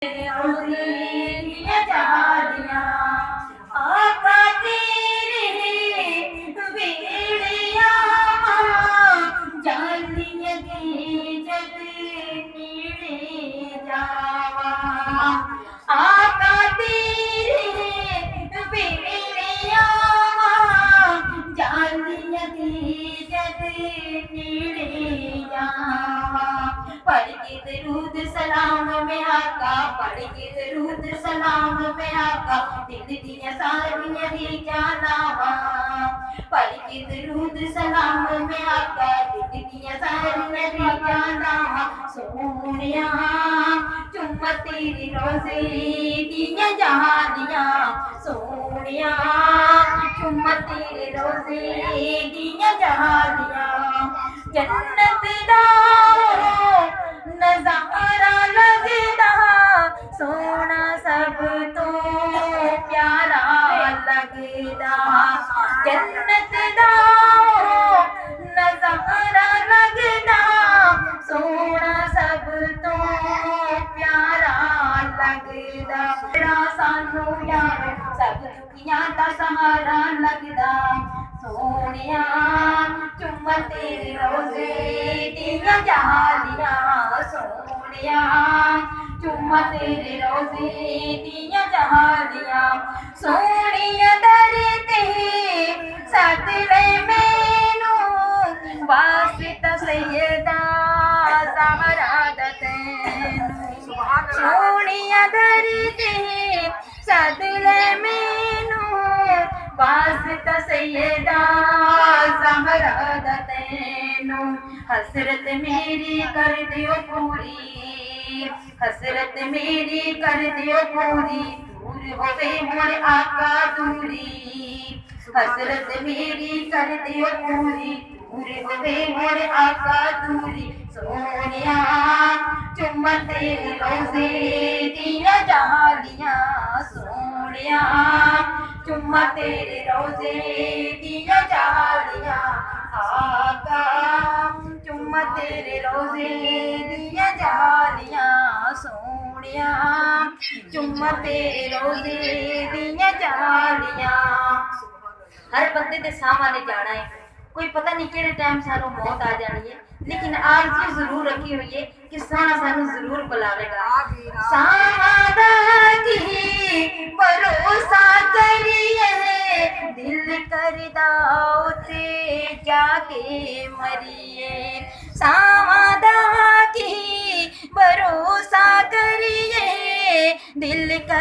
रोज़ियाँ जहादियाँ आका तेरे बेड़िया जानिए दी जग नीड़े जावा आका तेरे बेड़िया जानिए दी जग नीड़े जावा पढ़ के दरूद सलाम में आका पढ़ के दरूद सलाम में आका दिल दिया सारियां दी जानावा पढ़ के दरूद सलाम में आका दिल दिया सारियां दी जानावा सोनिया चुम्मा तेरी रोज़े दिया जहानिया सोनिया चुम्मा तेरी रोज़े दिया जहानिया जन्नत दा नज़ारा लगदा सोना सब तो प्यारा लगदा जन्नत दा नज़ारा लगदा सोना सब तो प्यारा लगदा सानू यार सब दुखियां दा सहारा लगदा सोनिया चुम्मा तेरे रोज़े दिया जहानियाँ सोनिया चुम्मा तेरे रोज़े दिया जहानियाँ सोनिया दर ते सदरे मैनू वास्ता सैयदा ज़हरा दा तैनू सोनिया दर ते सदरे मैनू वास्ता सैयदा ज़हरा दा तैनू हसरत मेरी कर दियो पूरी हसरत मेरी कर दियो पूरी दूर होवे मोर आका दूरी हसरत मेरी कर दियो पूरी दूर होवे मोर आका दूरी सोनिया चुम्मा तेरी रोज़े दिया जहानियाँ सोनिया चुम्मा तेरे रोज़े दिया जहानियाँ आका चुम्मा तेरे रोज़े दिया जहानियाँ सोनिया चुम्मा तेरे रोज़े दिया जहानियाँ हर बंदे दे सामने जाना है कोई पता नहीं केड़े टाइम सानू मौत आ जानी है लेकिन आरज़ू जरूर रखी हुई है कि सोना सानू जरूर बुलावेगा सादा की भरोसा करिए दिल करदा उते जाके मरिए सादा की भरोसा करिए दिल कर